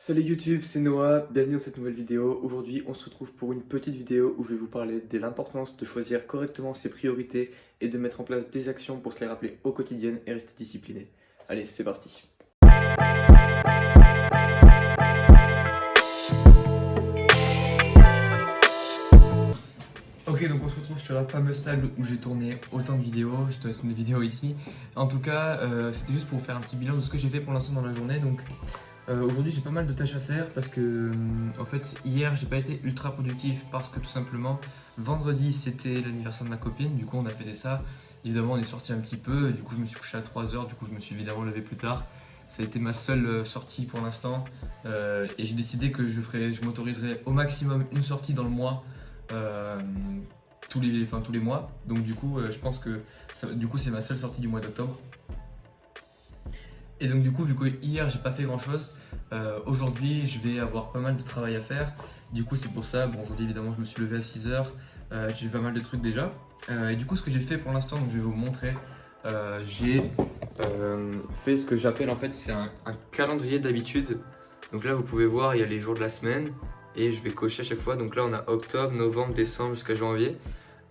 Salut YouTube, c'est Noah, bienvenue dans cette nouvelle vidéo. Aujourd'hui, on se retrouve pour une petite vidéo où je vais vous parler de l'importance de choisir correctement ses priorités et de mettre en place des actions pour se les rappeler au quotidien et rester discipliné. Allez, c'est parti. Ok, donc on se retrouve sur la fameuse table où j'ai tourné autant de vidéos, je dois mettre mes vidéos ici. En tout cas, c'était juste pour vous faire un petit bilan de ce que j'ai fait pour l'instant dans la journée. Aujourd'hui, j'ai pas mal de tâches à faire parce que, en fait, hier, j'ai pas été ultra productif parce que tout simplement, vendredi, c'était l'anniversaire de ma copine. Du coup, on a fêté ça. Évidemment, on est sorti un petit peu. Du coup, je me suis couché à 3 h. Du coup, je me suis évidemment levé plus tard. Ça a été ma seule sortie pour l'instant. Et j'ai décidé que je m'autoriserai au maximum une sortie dans le mois. euh, tous les mois. Donc, du coup, je pense que c'est ma seule sortie du mois d'octobre. Et donc du coup, vu que hier j'ai pas fait grand chose, aujourd'hui je vais avoir pas mal de travail à faire. Du coup c'est pour ça, bon aujourd'hui évidemment je me suis levé à 6 h, j'ai fait pas mal de trucs déjà. Et du coup ce que j'ai fait pour l'instant, donc je vais vous montrer, j'ai fait ce que j'appelle en fait, c'est un calendrier d'habitude. Donc là vous pouvez voir, il y a les jours de la semaine et je vais cocher à chaque fois. Donc là on a octobre, novembre, décembre jusqu'à janvier.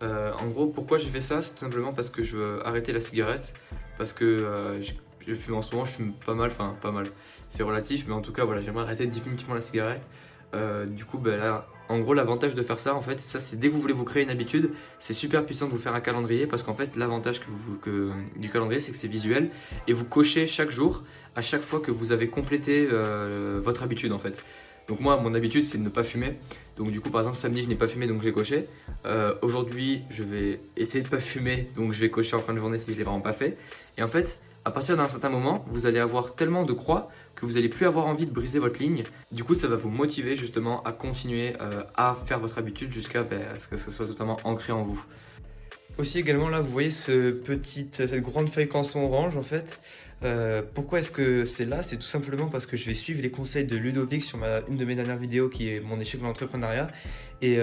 En gros, pourquoi j'ai fait ça? C'est tout simplement parce que je veux arrêter la cigarette. Parce que je fume en ce moment, je fume pas mal, enfin pas mal, c'est relatif, mais en tout cas, voilà, j'aimerais arrêter définitivement la cigarette. Du coup, ben là, en gros, l'avantage de faire ça, en fait, ça c'est dès que vous voulez vous créer une habitude, c'est super puissant de vous faire un calendrier parce qu'en fait, l'avantage du calendrier, c'est que c'est visuel et vous cochez chaque jour à chaque fois que vous avez complété votre habitude en fait. Donc moi, mon habitude, c'est de ne pas fumer. Donc du coup, par exemple, samedi, je n'ai pas fumé, donc j'ai coché. Aujourd'hui, je vais essayer de ne pas fumer, donc je vais cocher en fin de journée si je l'ai vraiment pas fait. Et en fait, à partir d'un certain moment, vous allez avoir tellement de croix que vous n'allez plus avoir envie de briser votre ligne. Du coup, ça va vous motiver justement à continuer à faire votre habitude jusqu'à ce que ce soit totalement ancré en vous. Aussi également là, vous voyez cette grande feuille canson orange en fait. Pourquoi est-ce que c'est là? C'est tout simplement parce que je vais suivre les conseils de Ludovic sur une de mes dernières vidéos qui est mon échec dans l'entrepreneuriat. Et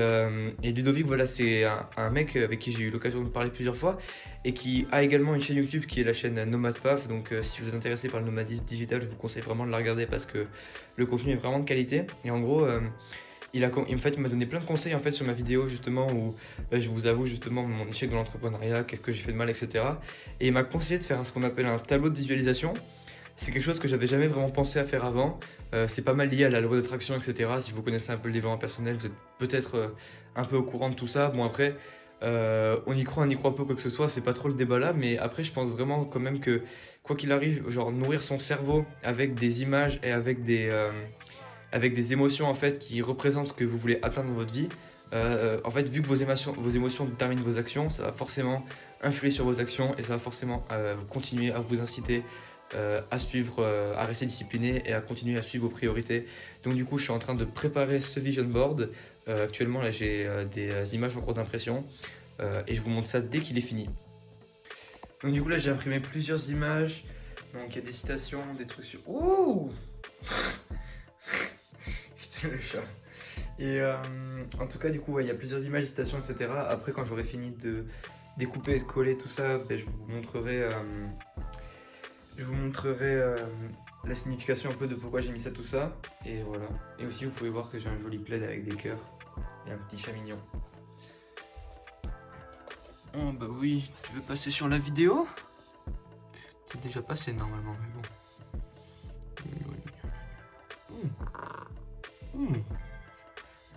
Ludovic, voilà, c'est un mec avec qui j'ai eu l'occasion de parler plusieurs fois et qui a également une chaîne YouTube qui est la chaîne Nomad Paf. Donc si vous êtes intéressé par le nomadisme digital, je vous conseille vraiment de la regarder parce que le contenu est vraiment de qualité. Et en gros, il m'a donné plein de conseils en fait sur ma vidéo justement où je vous avoue justement mon échec dans l'entrepreneuriat, qu'est-ce que j'ai fait de mal, etc. Et il m'a conseillé de faire ce qu'on appelle un tableau de visualisation. C'est quelque chose que j'avais jamais vraiment pensé à faire avant. C'est pas mal lié à la loi d'attraction, etc. Si vous connaissez un peu le développement personnel, vous êtes peut-être un peu au courant de tout ça. Bon après, on y croit, on n'y croit pas, quoi que ce soit, c'est pas trop le débat là. Mais après, je pense vraiment quand même que quoi qu'il arrive, genre nourrir son cerveau avec des images et avec des émotions en fait qui représentent ce que vous voulez atteindre dans votre vie. En fait, vu que vos émotions déterminent vos actions, ça va forcément influer sur vos actions et ça va forcément continuer à vous inciter à suivre, à rester discipliné et à continuer à suivre vos priorités. Donc du coup, je suis en train de préparer ce vision board. Actuellement, là, j'ai des images en cours d'impression et je vous montre ça dès qu'il est fini. Donc du coup, là, j'ai imprimé plusieurs images. Donc il y a des citations, des trucs sur... Ouh le chat. Et en tout cas, du coup, ouais, il y a plusieurs images, citations, etc. Après, quand j'aurai fini de découper et de coller tout ça, ben, je vous montrerai la signification un peu de pourquoi j'ai mis ça, tout ça. Et voilà. Et aussi, vous pouvez voir que j'ai un joli plaid avec des cœurs et un petit chat mignon. Oh bah oui, tu veux passer sur la vidéo? C'est déjà passé normalement, mais bon.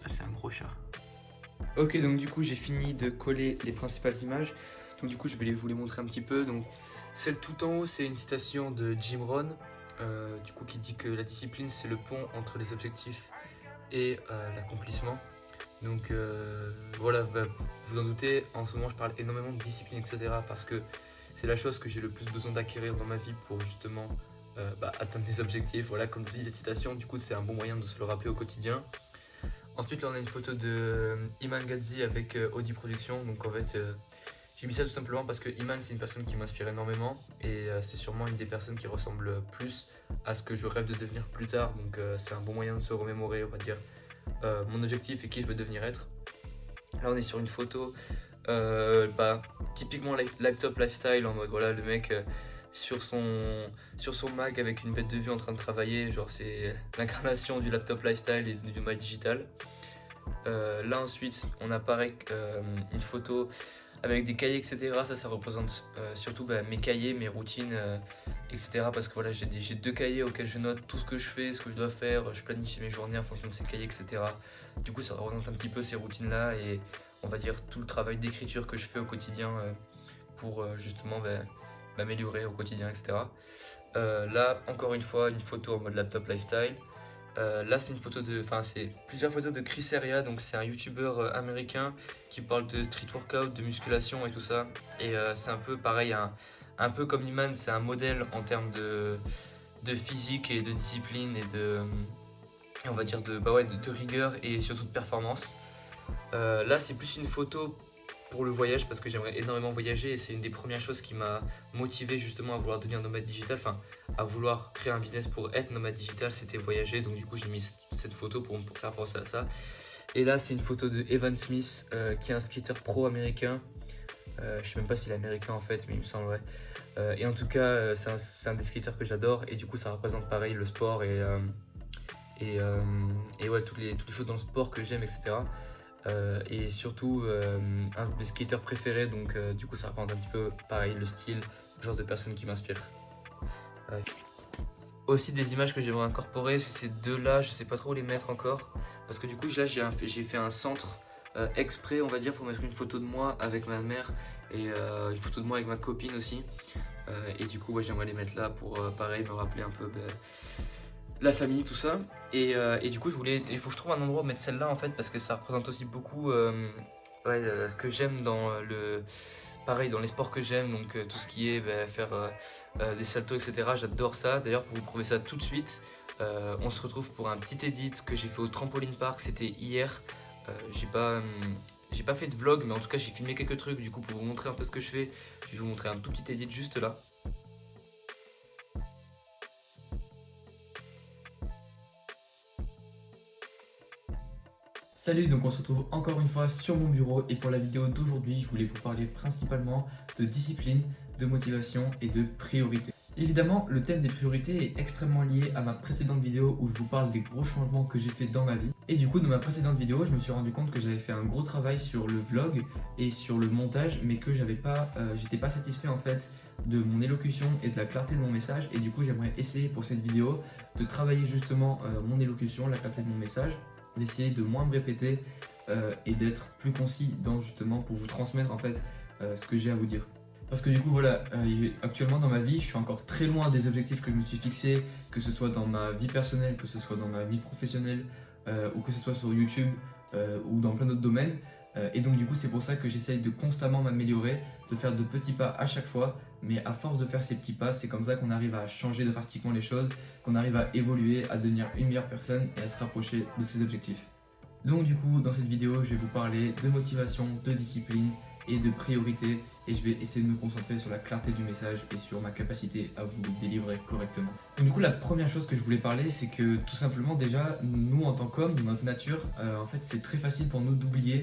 C'est un gros chat. Ok, donc du coup j'ai fini de coller les principales images. Donc du coup je vais vous les montrer un petit peu. Donc celle tout en haut, c'est une citation de Jim Rohn, du coup qui dit que la discipline c'est le pont entre les objectifs et l'accomplissement. Donc voilà, bah, vous en doutez, en ce moment je parle énormément de discipline, etc. parce que c'est la chose que j'ai le plus besoin d'acquérir dans ma vie pour justement atteindre mes objectifs. Voilà, comme je dis cette citation, du coup c'est un bon moyen de se le rappeler au quotidien. Ensuite, là, on a une photo de Iman Gadzhi avec Audi Productions. Donc, en fait, j'ai mis ça tout simplement parce que Iman, c'est une personne qui m'inspire énormément et c'est sûrement une des personnes qui ressemble plus à ce que je rêve de devenir plus tard. Donc, c'est un bon moyen de se remémorer, on va dire, mon objectif et qui je veux devenir être. Là, on est sur une photo typiquement laptop lifestyle en mode voilà, le mec sur son Mac avec une bête de vue en train de travailler, genre c'est l'incarnation du laptop lifestyle et du nomade digital. Là ensuite on a pareil une photo avec des cahiers etc. Ça représente surtout mes cahiers, mes routines etc. Parce que voilà j'ai deux cahiers auxquels je note tout ce que je fais, ce que je dois faire, je planifie mes journées en fonction de ces cahiers etc. Du coup ça représente un petit peu ces routines là et on va dire tout le travail d'écriture que je fais au quotidien pour justement m'améliorer au quotidien etc. Là encore une fois une photo en mode laptop lifestyle. Là c'est une photo c'est plusieurs photos de Chris Heria, donc c'est un youtubeur américain qui parle de street workout, de musculation et tout ça. Et c'est un peu pareil, un peu comme Iman, c'est un modèle en termes de physique et de discipline et on va dire de rigueur et surtout de performance. Là c'est plus une photo pour le voyage parce que j'aimerais énormément voyager et c'est une des premières choses qui m'a motivé justement à vouloir devenir nomade digital, enfin à vouloir créer un business pour être nomade digital, c'était voyager. Donc du coup j'ai mis cette photo pour faire penser à ça. Et là c'est une photo de Evan Smith qui est un skater pro américain. Je sais même pas s'il est américain en fait, mais il me semble ouais. Et en tout cas c'est un des skaters que j'adore et du coup ça représente pareil le sport et ouais toutes les choses dans le sport que j'aime etc. Et surtout un de mes skaters préférés, donc du coup ça représente un petit peu pareil le style, le genre de personne qui m'inspire. Aussi des images que j'aimerais incorporer, c'est ces deux là, je sais pas trop où les mettre encore, parce que du coup là j'ai fait un centre exprès on va dire pour mettre une photo de moi avec ma mère et une photo de moi avec ma copine aussi. Et du coup ouais, j'aimerais les mettre là pour pareil me rappeler un peu la famille, tout ça. Et du coup, il faut que je trouve un endroit où mettre celle-là en fait, parce que ça représente aussi beaucoup ce que j'aime pareil, dans les sports que j'aime, donc tout ce qui est faire des saltos, etc. J'adore ça. D'ailleurs, pour vous prouver ça tout de suite, on se retrouve pour un petit edit que j'ai fait au trampoline park, c'était hier. J'ai pas fait de vlog, mais en tout cas, j'ai filmé quelques trucs. Du coup, pour vous montrer un peu ce que je fais, je vais vous montrer un tout petit edit juste là. Salut, donc on se retrouve encore une fois sur mon bureau et pour la vidéo d'aujourd'hui, je voulais vous parler principalement de discipline, de motivation et de priorité. Évidemment, le thème des priorités est extrêmement lié à ma précédente vidéo où je vous parle des gros changements que j'ai fait dans ma vie. Et du coup, dans ma précédente vidéo, je me suis rendu compte que j'avais fait un gros travail sur le vlog et sur le montage, mais que j'étais pas satisfait en fait de mon élocution et de la clarté de mon message. Et du coup, j'aimerais essayer pour cette vidéo de travailler justement mon élocution, la clarté de mon message, d'essayer de moins me répéter et d'être plus concis dans justement pour vous transmettre en fait ce que j'ai à vous dire. Parce que du coup voilà, actuellement dans ma vie, je suis encore très loin des objectifs que je me suis fixés, que ce soit dans ma vie personnelle, que ce soit dans ma vie professionnelle ou que ce soit sur YouTube ou dans plein d'autres domaines. Et donc du coup c'est pour ça que j'essaye de constamment m'améliorer, de faire de petits pas à chaque fois, mais à force de faire ces petits pas, c'est comme ça qu'on arrive à changer drastiquement les choses, qu'on arrive à évoluer, à devenir une meilleure personne et à se rapprocher de ses objectifs. Donc du coup dans cette vidéo je vais vous parler de motivation, de discipline et de priorité et je vais essayer de me concentrer sur la clarté du message et sur ma capacité à vous le délivrer correctement. Donc du coup la première chose que je voulais parler c'est que tout simplement déjà nous en tant qu'hommes, dans notre nature, en fait c'est très facile pour nous d'oublier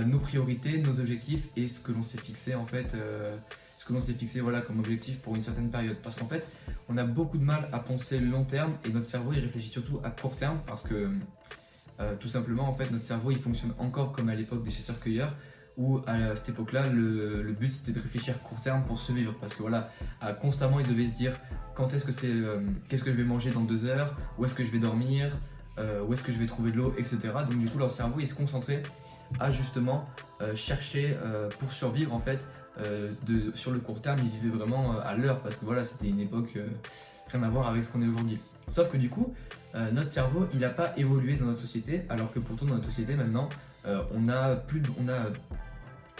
nos priorités, nos objectifs et ce que l'on s'est fixé en fait, voilà, comme objectif pour une certaine période. Parce qu'en fait on a beaucoup de mal à penser long terme et notre cerveau il réfléchit surtout à court terme parce que tout simplement en fait notre cerveau il fonctionne encore comme à l'époque des chasseurs-cueilleurs où à cette époque-là, le but c'était de réfléchir court terme pour survivre parce que voilà, constamment ils devaient se dire quand est-ce que qu'est-ce que je vais manger dans 2 heures, où est-ce que je vais dormir, où est-ce que je vais trouver de l'eau, etc. Donc du coup leur cerveau il se concentrait à justement chercher pour survivre en fait sur le court terme, ils vivaient vraiment à l'heure parce que voilà c'était une époque rien à voir avec ce qu'on est aujourd'hui. Sauf que du coup notre cerveau il n'a pas évolué dans notre société alors que pourtant dans notre société maintenant on a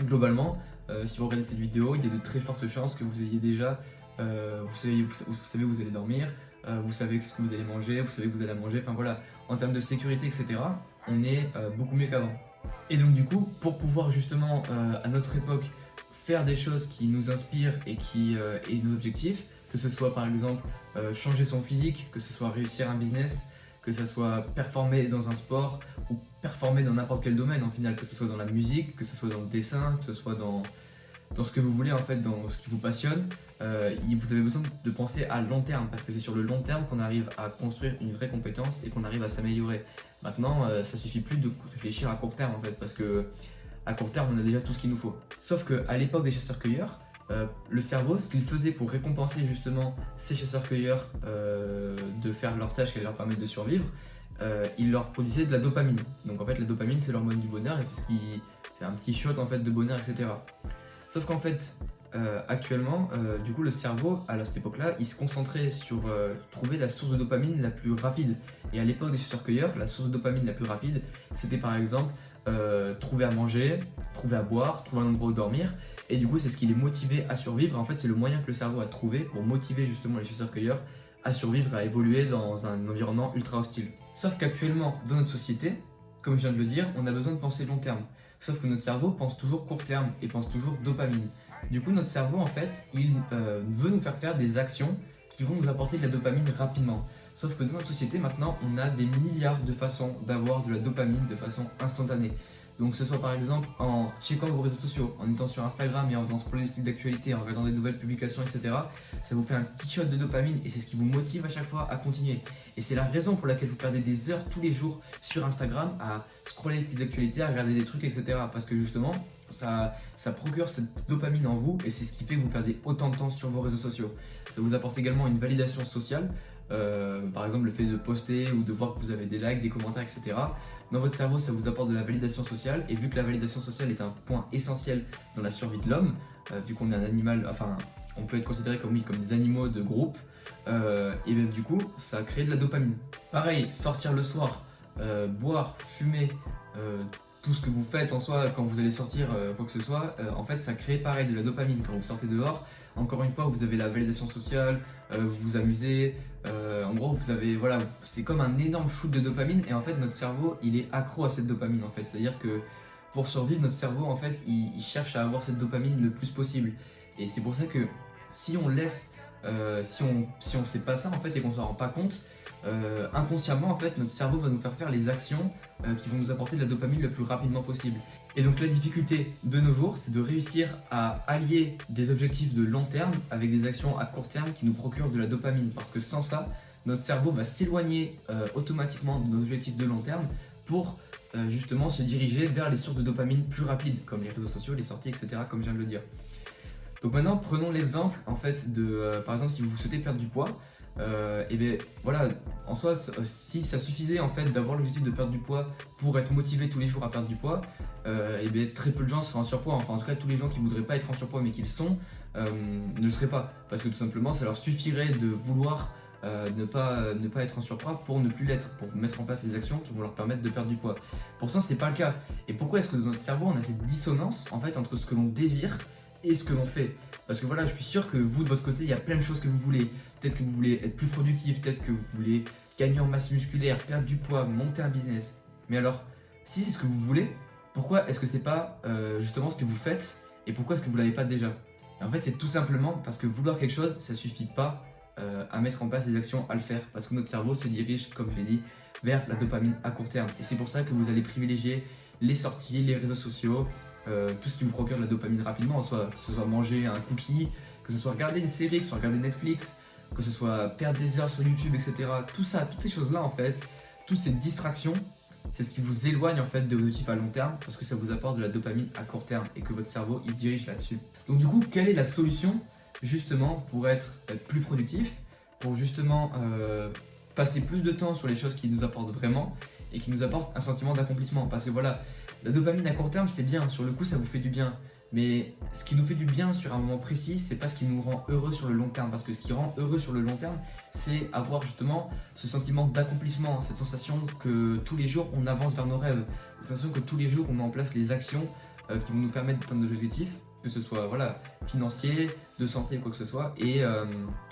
globalement, si vous regardez cette vidéo, il y a de très fortes chances que vous ayez déjà, vous savez où vous allez dormir, vous savez ce que vous allez manger, vous savez que vous allez manger, enfin voilà, en termes de sécurité, etc., on est beaucoup mieux qu'avant. Et donc du coup, pour pouvoir justement, à notre époque, faire des choses qui nous inspirent et nos objectifs, que ce soit par exemple changer son physique, que ce soit réussir un business, que ce soit performer dans un sport ou performer dans n'importe quel domaine en final, que ce soit dans la musique, que ce soit dans le dessin, que ce soit dans dans ce que vous voulez, en fait, dans ce qui vous passionne, vous avez besoin de penser à long terme, parce que c'est sur le long terme qu'on arrive à construire une vraie compétence et qu'on arrive à s'améliorer. Maintenant, ça suffit plus de réfléchir à court terme, en fait, parce que à court terme, on a déjà tout ce qu'il nous faut. Sauf qu'à l'époque des chasseurs-cueilleurs, le cerveau, ce qu'il faisait pour récompenser justement ces chasseurs-cueilleurs de faire leur tâche qui allait leur permettre de survivre, il leur produisait de la dopamine. Donc en fait, la dopamine, c'est l'hormone du bonheur et c'est ce qui fait un petit shot en fait de bonheur, etc. Sauf qu'en fait, actuellement, du coup, le cerveau, à cette époque-là, il se concentrait sur trouver la source de dopamine la plus rapide. Et à l'époque des chasseurs-cueilleurs, la source de dopamine la plus rapide, c'était par exemple trouver à manger, trouver à boire, trouver un endroit où dormir. Et du coup, c'est ce qui les motivait à survivre. Et en fait, c'est le moyen que le cerveau a trouvé pour motiver justement les chasseurs-cueilleurs à survivre, à évoluer dans un environnement ultra hostile. Sauf qu'actuellement, dans notre société, comme je viens de le dire, on a besoin de penser long terme. Sauf que notre cerveau pense toujours court terme et pense toujours dopamine. Du coup, notre cerveau, en fait, il veut nous faire des actions qui vont nous apporter de la dopamine rapidement. Sauf que dans notre société, maintenant, on a des milliards de façons d'avoir de la dopamine de façon instantanée. Donc, que ce soit par exemple en checkant vos réseaux sociaux, en étant sur Instagram et en faisant scroller les fils d'actualité, en regardant des nouvelles publications, etc. Ça vous fait un petit shot de dopamine et c'est ce qui vous motive à chaque fois à continuer. Et c'est la raison pour laquelle vous perdez des heures tous les jours sur Instagram à scroller les fils d'actualité, à regarder des trucs, etc. Parce que justement, ça procure cette dopamine en vous et c'est ce qui fait que vous perdez autant de temps sur vos réseaux sociaux. Ça vous apporte également une validation sociale, par exemple le fait de poster ou de voir que vous avez des likes, des commentaires, etc. Dans votre cerveau, ça vous apporte de la validation sociale et vu que la validation sociale est un point essentiel dans la survie de l'homme, vu qu'on est un animal, enfin on peut être considéré comme des animaux de groupe, et bien du coup ça crée de la dopamine. Pareil, sortir le soir, boire, fumer, tout ce que vous faites en soi quand vous allez sortir, quoi que ce soit, en fait ça crée pareil de la dopamine quand vous sortez dehors. Encore une fois, vous avez la validation sociale, vous vous amusez, en gros vous avez, voilà, c'est comme un énorme shoot de dopamine et en fait notre cerveau il est accro à cette dopamine en fait. C'est-à-dire que pour survivre, notre cerveau en fait il cherche à avoir cette dopamine le plus possible. Et c'est pour ça que si on laisse, si on sait pas ça en fait et qu'on s'en rend pas compte, inconsciemment en fait notre cerveau va nous faire les actions qui vont nous apporter de la dopamine le plus rapidement possible. Et donc la difficulté de nos jours, c'est de réussir à allier des objectifs de long terme avec des actions à court terme qui nous procurent de la dopamine. Parce que sans ça, notre cerveau va s'éloigner automatiquement de nos objectifs de long terme pour justement se diriger vers les sources de dopamine plus rapides, comme les réseaux sociaux, les sorties, etc., comme je viens de le dire. Donc maintenant, prenons l'exemple en fait de, par exemple, si vous souhaitez perdre du poids, et bien voilà, en soi, si ça suffisait en fait d'avoir l'objectif de perdre du poids pour être motivé tous les jours à perdre du poids, et bien très peu de gens seraient en surpoids. Enfin, en tout cas, tous les gens qui voudraient pas être en surpoids mais qui le sont, ne le seraient pas. Parce que tout simplement, ça leur suffirait de vouloir ne pas être en surpoids pour ne plus l'être, pour mettre en place des actions qui vont leur permettre de perdre du poids. Pourtant, c'est pas le cas. Et pourquoi est-ce que dans notre cerveau, on a cette dissonance en fait entre ce que l'on désire et ce que l'on fait? Parce que voilà, je suis sûr que vous de votre côté, il y a plein de choses que vous voulez. Peut-être que vous voulez être plus productif, peut-être que vous voulez gagner en masse musculaire, perdre du poids, monter un business. Mais alors, si c'est ce que vous voulez, pourquoi est-ce que c'est pas justement ce que vous faites et pourquoi est-ce que vous l'avez pas déjà? Et en fait, c'est tout simplement parce que vouloir quelque chose, ça suffit pas à mettre en place des actions à le faire. Parce que notre cerveau se dirige, comme je l'ai dit, vers la dopamine à court terme. Et c'est pour ça que vous allez privilégier les sorties, les réseaux sociaux, tout ce qui vous procure de la dopamine rapidement, soit que ce soit manger un cookie, que ce soit regarder une série, que ce soit regarder Netflix, que ce soit perdre des heures sur YouTube, etc. Tout ça, toutes ces choses-là en fait, toutes ces distractions, c'est ce qui vous éloigne en fait de vos objectifs à long terme parce que ça vous apporte de la dopamine à court terme et que votre cerveau il se dirige là-dessus. Donc du coup, quelle est la solution justement pour être plus productif, pour justement passer plus de temps sur les choses qui nous apportent vraiment et qui nous apportent un sentiment d'accomplissement? Parce que voilà, la dopamine à court terme c'est bien, sur le coup ça vous fait du bien. Mais ce qui nous fait du bien sur un moment précis, c'est pas ce qui nous rend heureux sur le long terme. Parce que ce qui rend heureux sur le long terme, c'est avoir justement ce sentiment d'accomplissement, cette sensation que tous les jours on avance vers nos rêves, cette sensation que tous les jours on met en place les actions qui vont nous permettre d'atteindre nos objectifs, que ce soit voilà, financier, de santé, quoi que ce soit. Et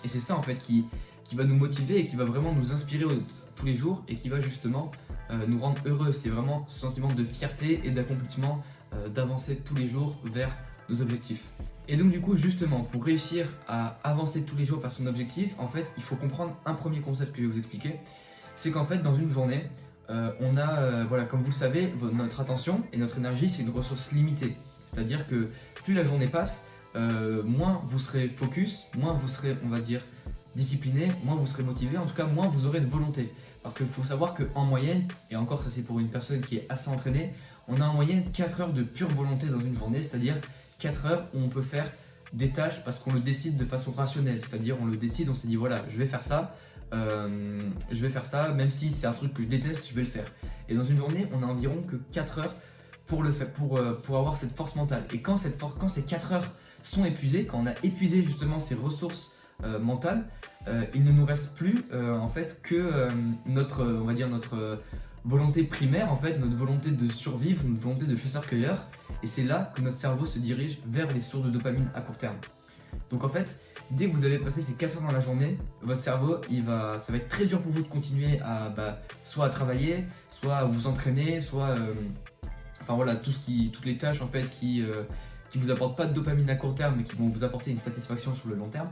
c'est ça en fait qui va nous motiver et qui va vraiment nous inspirer tous les jours et qui va justement nous rendre heureux. C'est vraiment ce sentiment de fierté et d'accomplissement, d'avancer tous les jours vers nos objectifs. Et donc du coup justement pour réussir à avancer tous les jours vers son objectif, en fait il faut comprendre un premier concept que je vais vous expliquer. C'est qu'en fait dans une journée, on a, voilà, comme vous le savez, notre attention et notre énergie c'est une ressource limitée. C'est-à-dire que plus la journée passe, moins vous serez focus, moins vous serez, on va dire, discipliné, moins vous serez motivé, en tout cas moins vous aurez de volonté. Parce qu'il faut savoir qu'en moyenne, et encore ça c'est pour une personne qui est assez entraînée, on a en moyenne 4 heures de pure volonté dans une journée, c'est-à-dire 4 heures où on peut faire des tâches parce qu'on le décide de façon rationnelle, c'est-à-dire on le décide, on s'est dit voilà, je vais faire ça, même si c'est un truc que je déteste, je vais le faire. Et dans une journée, on a environ que 4 heures pour le faire, pour avoir cette force mentale. Et quand ces 4 heures sont épuisées, quand on a épuisé justement ces ressources mentales, il ne nous reste plus en fait que on va dire notre volonté primaire, en fait, notre volonté de survivre, notre volonté de chasseur-cueilleur. Et c'est là que notre cerveau se dirige vers les sources de dopamine à court terme. Donc en fait, dès que vous avez passé ces 4 heures dans la journée, votre cerveau, ça va être très dur pour vous de continuer à soit à travailler, soit à vous entraîner, soit enfin voilà, toutes les tâches en fait qui vous apportent pas de dopamine à court terme mais qui vont vous apporter une satisfaction sur le long terme.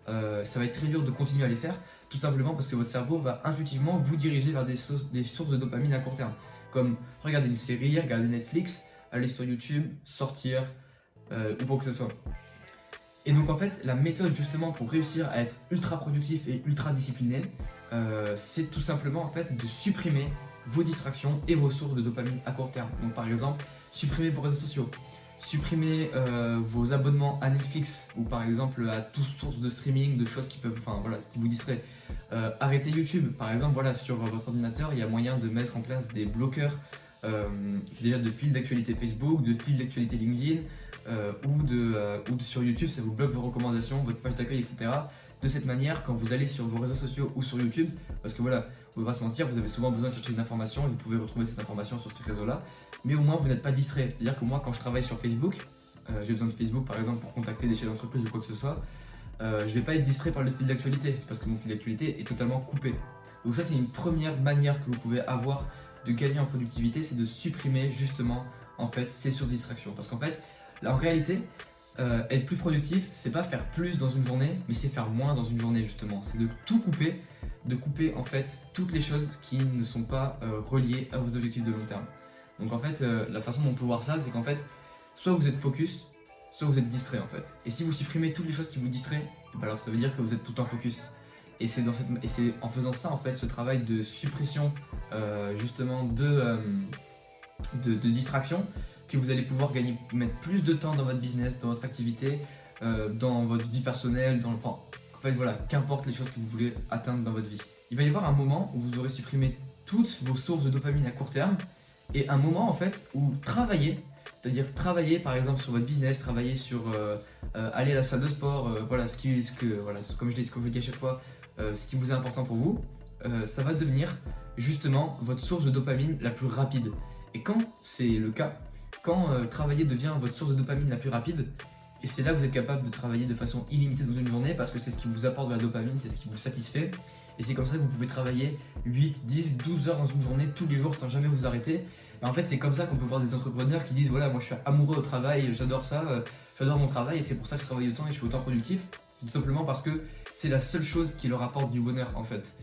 Ça va être très dur de continuer à les faire, tout simplement parce que votre cerveau va intuitivement vous diriger vers des sources de dopamine à court terme, comme regarder une série, regarder Netflix, aller sur YouTube, sortir ou quoi que ce soit. Et donc en fait, la méthode justement pour réussir à être ultra productif et ultra discipliné, c'est tout simplement en fait de supprimer vos distractions et vos sources de dopamine à court terme. Donc par exemple, supprimer vos réseaux sociaux, supprimer vos abonnements à Netflix ou par exemple à toutes sources de streaming, de choses qui peuvent, enfin voilà, qui vous distraient. Arrêtez YouTube, par exemple, voilà, sur votre ordinateur, il y a moyen de mettre en place des bloqueurs déjà de fil d'actualité Facebook, de fil d'actualité LinkedIn ou sur YouTube, ça vous bloque vos recommandations, votre page d'accueil, etc. De cette manière, quand vous allez sur vos réseaux sociaux ou sur YouTube, parce que voilà, on ne va pas se mentir, vous avez souvent besoin de chercher une information et vous pouvez retrouver cette information sur ces réseaux-là, mais au moins vous n'êtes pas distrait. C'est-à-dire que moi, quand je travaille sur Facebook, j'ai besoin de Facebook par exemple pour contacter des chefs d'entreprise ou quoi que ce soit, je ne vais pas être distrait par le fil d'actualité parce que mon fil d'actualité est totalement coupé. Donc ça, c'est une première manière que vous pouvez avoir de gagner en productivité, c'est de supprimer justement en fait ces surdistractions. Parce qu'en fait, là, en réalité, être plus productif, c'est pas faire plus dans une journée, mais c'est faire moins dans une journée justement. C'est de tout couper, de couper en fait toutes les choses qui ne sont pas reliées à vos objectifs de long terme. Donc en fait, la façon dont on peut voir ça, c'est qu'en fait, soit vous êtes focus, soit vous êtes distrait en fait. Et si vous supprimez toutes les choses qui vous distraient, alors ça veut dire que vous êtes tout le temps focus. Et c'est en faisant ça en fait, ce travail de suppression justement de distraction, que vous allez pouvoir mettre plus de temps dans votre business, dans votre activité, dans votre vie personnelle, en fait voilà, qu'importe les choses que vous voulez atteindre dans votre vie. Il va y avoir un moment où vous aurez supprimé toutes vos sources de dopamine à court terme et un moment en fait où travailler, c'est-à-dire travailler par exemple sur votre business, travailler sur aller à la salle de sport, voilà, comme je dis à chaque fois, ce qui vous est important pour vous, ça va devenir justement votre source de dopamine la plus rapide. Et quand c'est le cas, quand travailler devient votre source de dopamine la plus rapide, et c'est là que vous êtes capable de travailler de façon illimitée dans une journée parce que c'est ce qui vous apporte de la dopamine, c'est ce qui vous satisfait. Et c'est comme ça que vous pouvez travailler 8, 10, 12 heures dans une journée, tous les jours, sans jamais vous arrêter. Et en fait, c'est comme ça qu'on peut voir des entrepreneurs qui disent voilà, moi je suis amoureux au travail, j'adore ça, j'adore mon travail et c'est pour ça que je travaille autant et je suis autant productif. Tout simplement parce que c'est la seule chose qui leur apporte du bonheur en fait.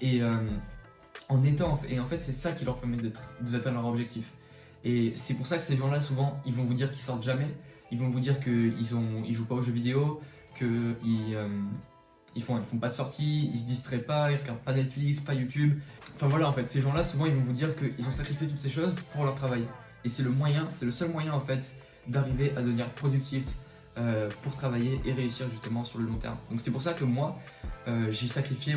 Et en fait, c'est ça qui leur permet d'atteindre leur objectif. Et c'est pour ça que ces gens-là, souvent, ils vont vous dire qu'ils sortent jamais. Ils vont vous dire qu'ils jouent pas aux jeux vidéo, qu'ils font pas de sortie, ils se distraient pas, ils regardent pas Netflix, pas YouTube. Enfin voilà, en fait, ces gens-là, souvent, ils vont vous dire qu'ils ont sacrifié toutes ces choses pour leur travail. Et c'est le seul moyen, en fait, d'arriver à devenir productif pour travailler et réussir justement sur le long terme. Donc c'est pour ça que moi, j'ai sacrifié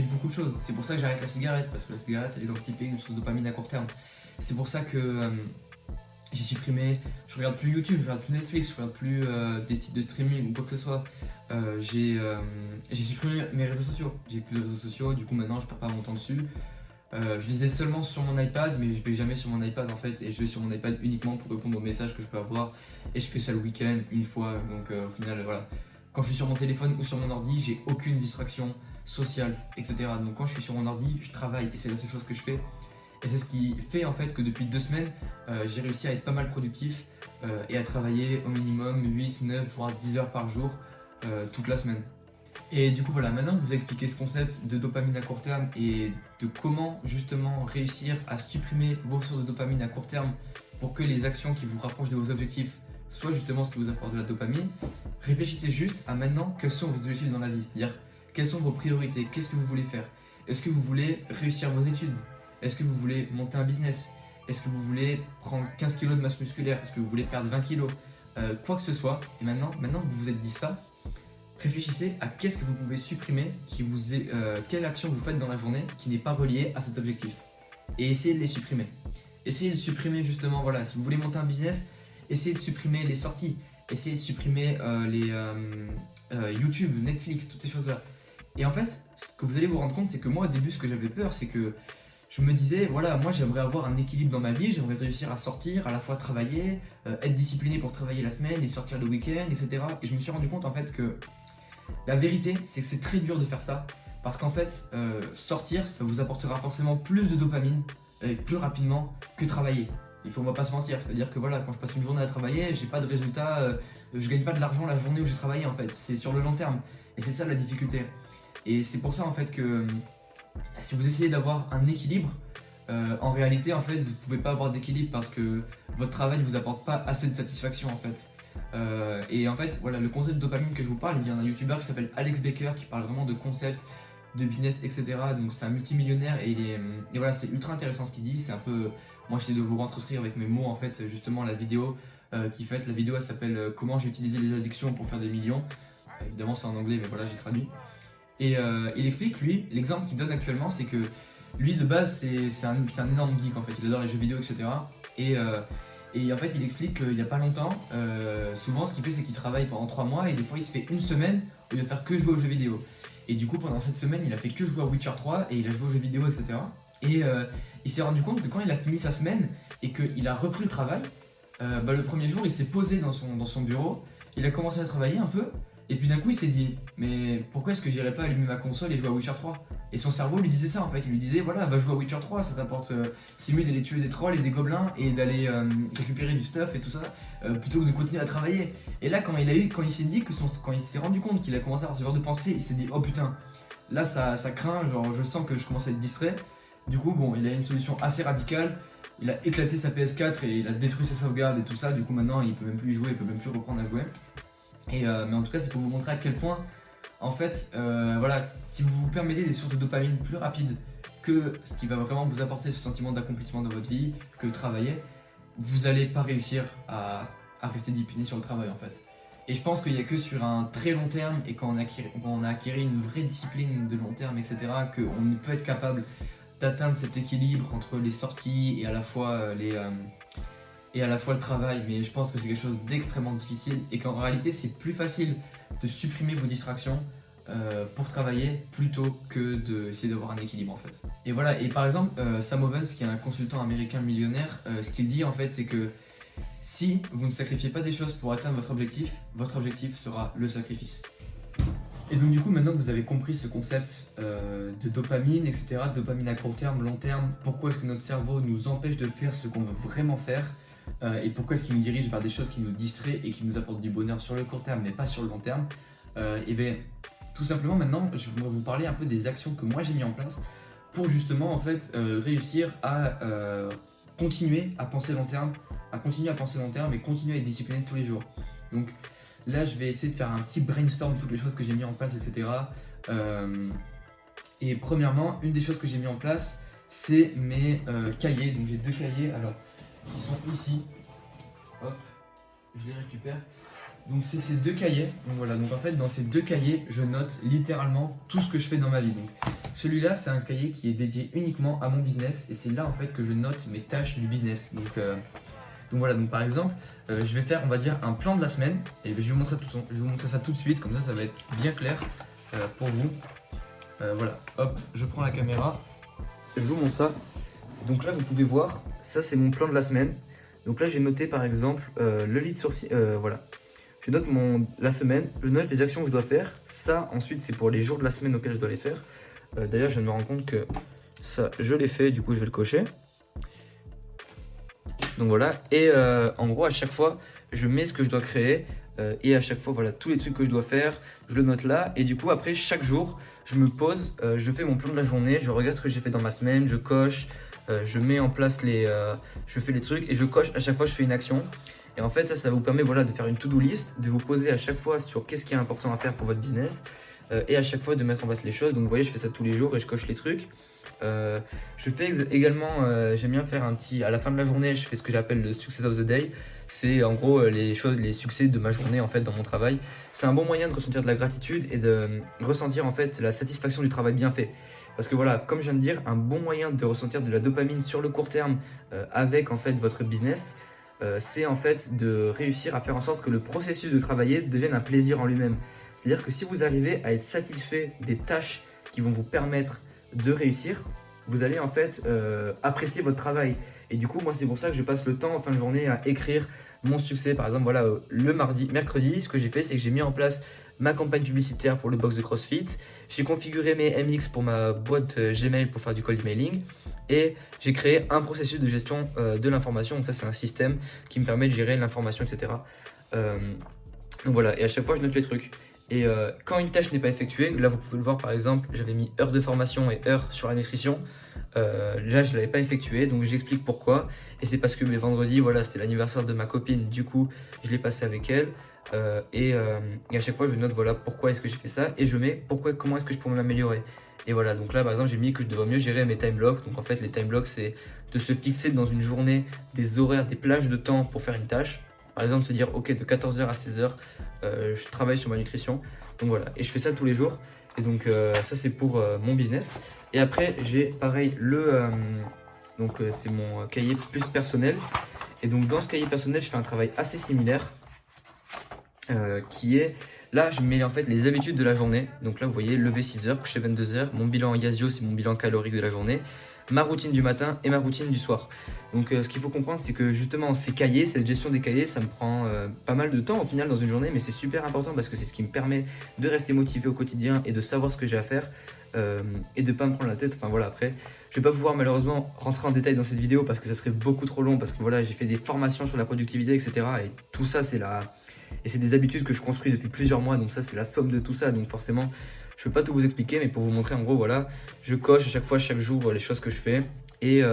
beaucoup de choses. C'est pour ça que j'arrête la cigarette, parce que la cigarette, elle est typique une source de dopamine à court terme. C'est pour ça que j'ai supprimé, je regarde plus YouTube, je regarde plus Netflix, je regarde plus des sites de streaming ou quoi que ce soit. J'ai supprimé mes réseaux sociaux. J'ai plus de réseaux sociaux, du coup maintenant je perds pas mon temps dessus. Je lisais seulement sur mon iPad, mais je vais jamais sur mon iPad en fait, et je vais sur mon iPad uniquement pour répondre aux messages que je peux avoir. Et je fais ça le week-end, une fois, donc au final voilà. Quand je suis sur mon téléphone ou sur mon ordi, j'ai aucune distraction sociale, etc. Donc quand je suis sur mon ordi, je travaille et c'est la seule chose que je fais. Et c'est ce qui fait en fait que depuis 2 semaines, j'ai réussi à être pas mal productif et à travailler au minimum 8, 9, voire 10 heures par jour toute la semaine. Et du coup voilà, maintenant que je vous ai expliqué ce concept de dopamine à court terme et de comment justement réussir à supprimer vos sources de dopamine à court terme pour que les actions qui vous rapprochent de vos objectifs soient justement ce qui vous apporte de la dopamine, réfléchissez juste à maintenant quels sont vos objectifs dans la vie, c'est-à-dire quelles sont vos priorités, qu'est-ce que vous voulez faire. Est-ce que vous voulez réussir vos études? Est-ce que vous voulez monter un business? Est-ce que vous voulez prendre 15 kg de masse musculaire? Est-ce que vous voulez perdre 20 kg? Quoi que ce soit. Et maintenant que vous vous êtes dit ça, réfléchissez à qu'est-ce que vous pouvez supprimer, quelle action vous faites dans la journée qui n'est pas reliée à cet objectif. Et essayez de les supprimer. Essayez de supprimer justement, voilà, si vous voulez monter un business, essayez de supprimer les sorties, essayez de supprimer YouTube, Netflix, toutes ces choses-là. Et en fait, ce que vous allez vous rendre compte, c'est que moi au début, ce que j'avais peur, c'est que je me disais, voilà, moi j'aimerais avoir un équilibre dans ma vie, j'aimerais réussir à sortir, à la fois travailler, être discipliné pour travailler la semaine et sortir le week-end, etc. Et je me suis rendu compte en fait que la vérité, c'est que c'est très dur de faire ça, parce qu'en fait, sortir, ça vous apportera forcément plus de dopamine, plus rapidement que travailler. Il faut pas se mentir, c'est-à-dire que voilà, quand je passe une journée à travailler, j'ai pas de résultat, je gagne pas de l'argent la journée où j'ai travaillé en fait, c'est sur le long terme. Et c'est ça la difficulté. Et c'est pour ça en fait que si vous essayez d'avoir un équilibre, en réalité en fait vous pouvez pas avoir d'équilibre parce que votre travail ne vous apporte pas assez de satisfaction en fait. Et en fait voilà, le concept de dopamine que je vous parle, il y a un youtubeur qui s'appelle Alex Baker qui parle vraiment de concepts, de business, etc. Donc c'est un multimillionnaire et voilà, c'est ultra intéressant ce qu'il dit. C'est un peu, moi j'essaie de vous retranscrire avec mes mots en fait justement la vidéo qu'il fait. La vidéo elle s'appelle Comment j'ai utilisé les addictions pour faire des millions. Évidemment c'est en anglais mais voilà, j'ai traduit. Et il explique, lui, l'exemple qu'il donne actuellement, c'est que lui de base c'est un énorme geek en fait, il adore les jeux vidéo, etc. Et en fait il explique qu'il n'y a pas longtemps, souvent ce qu'il fait c'est qu'il travaille pendant 3 mois et des fois il se fait une semaine où il va faire que jouer aux jeux vidéo. Et du coup pendant cette semaine il a fait que jouer à Witcher 3 et il a joué aux jeux vidéo, etc. Et il s'est rendu compte que quand il a fini sa semaine et qu'il a repris le travail, le premier jour il s'est posé dans son bureau, il a commencé à travailler un peu. Et puis d'un coup il s'est dit, mais pourquoi est-ce que j'irais pas allumer ma console et jouer à Witcher 3? Et son cerveau lui disait ça en fait, il lui disait voilà, va jouer à Witcher 3, ça t'apporte, c'est mieux d'aller tuer des trolls et des gobelins et d'aller récupérer du stuff et tout ça, plutôt que de continuer à travailler. Et là quand il s'est dit quand il s'est rendu compte qu'il a commencé à avoir ce genre de pensée, il s'est dit oh putain, là ça craint, genre je sens que je commence à être distrait. Du coup bon, il a une solution assez radicale, il a éclaté sa PS4 et il a détruit ses sauvegardes et tout ça, du coup maintenant il peut même plus y jouer, il peut même plus reprendre à jouer. Mais en tout cas c'est pour vous montrer à quel point en fait voilà, si vous vous permettez des sources de dopamine plus rapides que ce qui va vraiment vous apporter ce sentiment d'accomplissement dans votre vie, que travailler, vous n'allez pas réussir à rester discipliné sur le travail en fait. Et je pense qu'il n'y a que sur un très long terme et quand on a acquis une vraie discipline de long terme, etc., qu'on peut être capable d'atteindre cet équilibre entre les sorties et à la fois le travail. Mais je pense que c'est quelque chose d'extrêmement difficile et qu'en réalité c'est plus facile de supprimer vos distractions pour travailler plutôt que d'essayer d'avoir un équilibre en fait. Et voilà, et par exemple Sam Ovens qui est un consultant américain millionnaire, ce qu'il dit en fait c'est que si vous ne sacrifiez pas des choses pour atteindre votre objectif sera le sacrifice. Et donc du coup maintenant que vous avez compris ce concept de dopamine, etc., dopamine à court terme, long terme, pourquoi est-ce que notre cerveau nous empêche de faire ce qu'on veut vraiment faire, et pourquoi est-ce qu'il nous dirige vers des choses qui nous distraient et qui nous apportent du bonheur sur le court terme mais pas sur le long terme, et bien tout simplement maintenant je voudrais vous parler un peu des actions que moi j'ai mis en place pour justement en fait réussir à continuer à penser long terme, et continuer à être discipliné tous les jours. Donc là je vais essayer de faire un petit brainstorm de toutes les choses que j'ai mis en place, etc. Et premièrement, une des choses que j'ai mis en place c'est mes cahiers. Donc j'ai 2 cahiers, alors qui sont ici, hop, je les récupère. Donc c'est ces 2 cahiers, donc voilà, donc en fait dans ces 2 cahiers je note littéralement tout ce que je fais dans ma vie. Donc celui-là c'est un cahier qui est dédié uniquement à mon business et c'est là en fait que je note mes tâches du business. Donc voilà, donc par exemple je vais faire on va dire un plan de la semaine et je vais vous montrer ça tout de suite, comme ça va être bien clair pour vous. Voilà, hop, je prends la caméra, je vous montre ça. Donc là vous pouvez voir, ça c'est mon plan de la semaine. Donc là j'ai noté par exemple le lit de sourcil, voilà. Je note la semaine, je note les actions que je dois faire. Ça ensuite c'est pour les jours de la semaine auxquels je dois les faire. D'ailleurs je viens de me rendre compte que ça je l'ai fait, du coup je vais le cocher. Donc voilà, et en gros à chaque fois je mets ce que je dois créer. Et à chaque fois voilà tous les trucs que je dois faire, je le note là. Et du coup après chaque jour je me pose, je fais mon plan de la journée, je regarde ce que j'ai fait dans ma semaine, je coche, je mets en place je fais les trucs et je coche à chaque fois je fais une action. Et en fait ça vous permet voilà, de faire une to-do list, de vous poser à chaque fois sur qu'est-ce qui est important à faire pour votre business et à chaque fois de mettre en place les choses. Donc vous voyez, je fais ça tous les jours et je coche les trucs. Je fais également, j'aime bien faire à la fin de la journée, je fais ce que j'appelle le success of the day. C'est en gros les succès de ma journée en fait dans mon travail. C'est un bon moyen de ressentir de la gratitude et de ressentir en fait la satisfaction du travail bien fait. Parce que voilà, comme je viens de dire, un bon moyen de ressentir de la dopamine sur le court terme avec en fait votre business, c'est en fait de réussir à faire en sorte que le processus de travailler devienne un plaisir en lui-même. C'est-à-dire que si vous arrivez à être satisfait des tâches qui vont vous permettre de réussir, vous allez en fait apprécier votre travail. Et du coup, moi, c'est pour ça que je passe le temps en fin de journée à écrire mon succès. Par exemple, voilà, le mercredi, ce que j'ai fait, c'est que j'ai mis en place ma campagne publicitaire pour le box de CrossFit. J'ai configuré mes MX pour ma boîte Gmail pour faire du cold mailing. Et j'ai créé un processus de gestion de l'information. Donc ça, c'est un système qui me permet de gérer l'information, etc. Donc voilà, et à chaque fois, je note les trucs. Et quand une tâche n'est pas effectuée, là vous pouvez le voir par exemple, j'avais mis heure de formation et heure sur la nutrition. Là je ne l'avais pas effectué, donc j'explique pourquoi. Et c'est parce que mes vendredis, voilà, c'était l'anniversaire de ma copine, du coup je l'ai passé avec elle. Et à chaque fois je note voilà pourquoi est-ce que j'ai fait ça et je mets comment est-ce que je pourrais m'améliorer. Et voilà, donc là par exemple j'ai mis que je devrais mieux gérer mes time blocks. Donc en fait les time blocks c'est de se fixer dans une journée des horaires, des plages de temps pour faire une tâche. Par exemple se dire ok de 14h à 16h je travaille sur ma nutrition. Donc voilà, et je fais ça tous les jours. Et donc ça c'est pour mon business. Et après j'ai pareil c'est mon cahier plus personnel. Et donc dans ce cahier personnel je fais un travail assez similaire qui est là je mets en fait les habitudes de la journée. Donc là vous voyez lever 6h, coucher 22h, mon bilan Yazio c'est mon bilan calorique de la journée, ma routine du matin et ma routine du soir. Donc ce qu'il faut comprendre c'est que justement ces cahiers, cette gestion des cahiers ça me prend pas mal de temps au final dans une journée, mais c'est super important parce que c'est ce qui me permet de rester motivé au quotidien et de savoir ce que j'ai à faire et de pas me prendre la tête. Enfin voilà, après je vais pas pouvoir malheureusement rentrer en détail dans cette vidéo parce que ça serait beaucoup trop long, parce que voilà j'ai fait des formations sur la productivité etc. Et tout ça c'est des habitudes que je construis depuis plusieurs mois, donc ça c'est la somme de tout ça, donc forcément je peux pas tout vous expliquer, mais pour vous montrer en gros voilà, je coche à chaque fois, chaque jour les choses que je fais et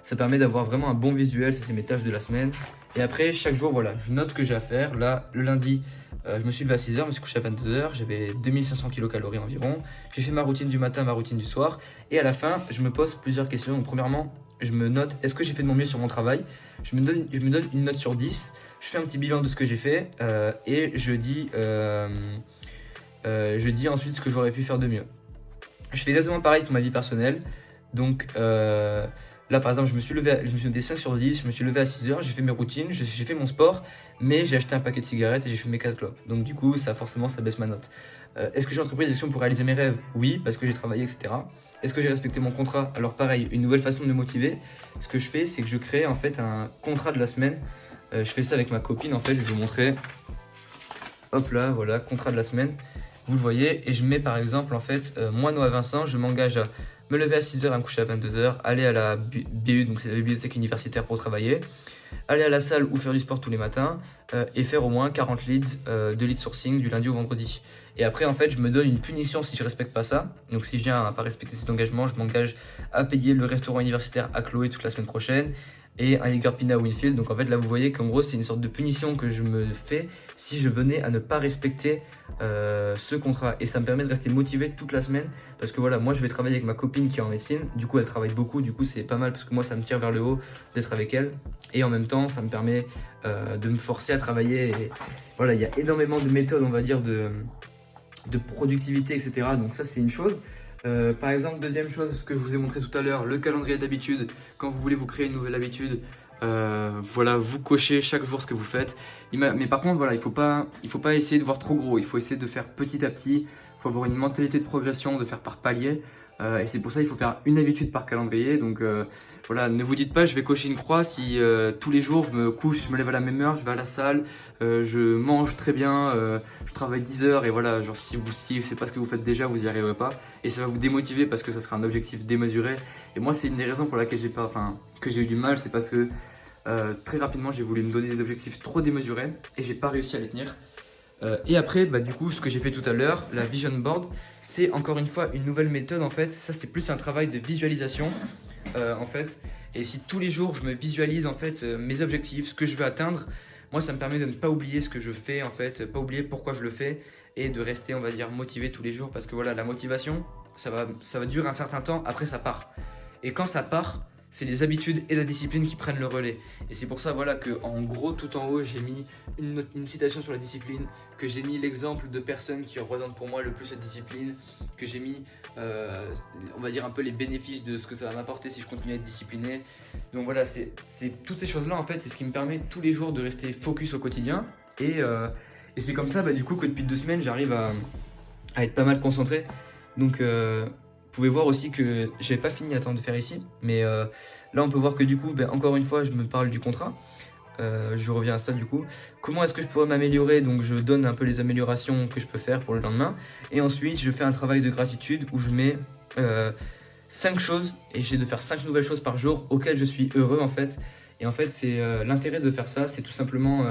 ça permet d'avoir vraiment un bon visuel. Ça c'est mes tâches de la semaine. Et après chaque jour voilà, je note ce que j'ai à faire. Là le lundi je me suis levé à 6h, je me suis couché à 22h, j'avais 2500 kcal environ. J'ai fait ma routine du matin, ma routine du soir, et à la fin je me pose plusieurs questions. Donc premièrement je me note, est-ce que j'ai fait de mon mieux sur mon travail? Je me donne une note sur 10. Je fais un petit bilan de ce que j'ai fait et je dis ensuite ce que j'aurais pu faire de mieux. Je fais exactement pareil pour ma vie personnelle. Donc là par exemple je me suis noté 5 sur 10, je me suis levé à 6h, j'ai fait mes routines, j'ai fait mon sport, mais j'ai acheté un paquet de cigarettes et j'ai fumé 4 clopes. Donc du coup ça baisse ma note. Est-ce que j'ai entrepris des actions pour réaliser mes rêves? Oui, parce que j'ai travaillé, etc. Est-ce que j'ai respecté mon contrat? Alors pareil, une nouvelle façon de me motiver. Ce que je fais, c'est que je crée en fait un contrat de la semaine. Je fais ça avec ma copine en fait, je vais vous montrer. Hop là, voilà, contrat de la semaine. Vous le voyez, et je mets par exemple en fait, moi Noah Vincent, je m'engage à me lever à 6h, à me coucher à 22h, aller à la BU, donc c'est la bibliothèque universitaire pour travailler, aller à la salle ou faire du sport tous les matins, et faire au moins 40 leads de lead sourcing du lundi au vendredi. Et après en fait je me donne une punition si je respecte pas ça. Donc si je viens à pas respecter cet engagement, je m'engage à payer le restaurant universitaire à Chloé toute la semaine prochaine et un Jägerpina à Winfield. Donc en fait là vous voyez qu'en gros c'est une sorte de punition que je me fais si je venais à ne pas respecter ce contrat, et ça me permet de rester motivé toute la semaine parce que voilà, moi je vais travailler avec ma copine qui est en médecine, du coup elle travaille beaucoup, du coup c'est pas mal parce que moi ça me tire vers le haut d'être avec elle, et en même temps ça me permet de me forcer à travailler. Et voilà, il y a énormément de méthodes on va dire de productivité etc. Donc ça c'est une chose. Par exemple, deuxième chose, ce que je vous ai montré tout à l'heure, le calendrier d'habitude. Quand vous voulez vous créer une nouvelle habitude, voilà, vous cochez chaque jour ce que vous faites. Mais par contre, voilà, il faut pas essayer de voir trop gros. Il faut essayer de faire petit à petit. Il faut avoir une mentalité de progression, de faire par palier. Et c'est pour ça qu'il faut faire une habitude par calendrier. Donc voilà, ne vous dites pas je vais cocher une croix si tous les jours je me couche, je me lève à la même heure, je vais à la salle, je mange très bien, je travaille 10 heures, et voilà, genre si c'est pas ce que vous faites déjà, vous n'y arriverez pas et ça va vous démotiver parce que ça sera un objectif démesuré. Et moi c'est une des raisons pour laquelle j'ai eu du mal, c'est parce que très rapidement j'ai voulu me donner des objectifs trop démesurés et j'ai pas réussi à les tenir. Et après, du coup, ce que j'ai fait tout à l'heure, la vision board, c'est encore une fois une nouvelle méthode en fait. Ça, c'est plus un travail de visualisation. en fait. Et si tous les jours je me visualise en fait mes objectifs, ce que je veux atteindre, moi ça me permet de ne pas oublier ce que je fais en fait, pas oublier pourquoi je le fais et de rester on va dire motivé tous les jours parce que voilà, la motivation ça va durer un certain temps, après ça part. Et quand ça part, c'est les habitudes et la discipline qui prennent le relais. Et c'est pour ça voilà que en gros tout en haut j'ai mis une citation sur la discipline, que j'ai mis l'exemple de personnes qui représentent pour moi le plus cette discipline, que j'ai mis on va dire un peu les bénéfices de ce que ça va m'apporter si je continue à être discipliné. Donc voilà, c'est toutes ces choses là en fait, c'est ce qui me permet tous les jours de rester focus au quotidien. Et c'est comme ça du coup que depuis 2 semaines j'arrive à être pas mal concentré. Donc vous pouvez voir aussi que j'avais pas fini de faire ici, mais là on peut voir que du coup, encore une fois, je me parle du contrat. Je reviens à ça du coup. Comment est-ce que je pourrais m'améliorer? Donc je donne un peu les améliorations que je peux faire pour le lendemain. Et ensuite, je fais un travail de gratitude où je mets 5 choses et j'essaie de faire 5 nouvelles choses par jour auxquelles je suis heureux en fait. Et en fait, c'est l'intérêt de faire ça, c'est tout simplement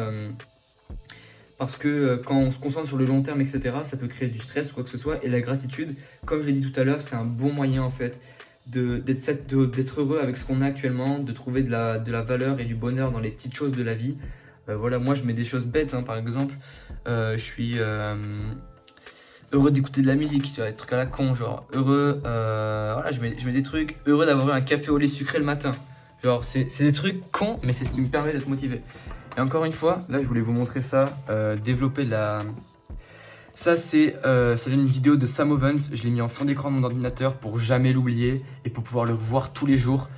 parce que quand on se concentre sur le long terme, etc., ça peut créer du stress ou quoi que ce soit. Et la gratitude, comme je l'ai dit tout à l'heure, c'est un bon moyen en fait d'être heureux avec ce qu'on a actuellement, de trouver de la valeur et du bonheur dans les petites choses de la vie. Voilà, moi je mets des choses bêtes, hein, par exemple, je suis heureux d'écouter de la musique, tu vois, des trucs à la con, genre heureux, voilà, je mets des trucs, heureux d'avoir eu un café au lait sucré le matin. Genre, c'est des trucs cons, mais c'est ce qui me permet d'être motivé. Et encore une fois, là je voulais vous montrer ça, développer la... Ça c'est une vidéo de Sam Ovens, je l'ai mis en fond d'écran de mon ordinateur pour jamais l'oublier et pour pouvoir le revoir tous les jours.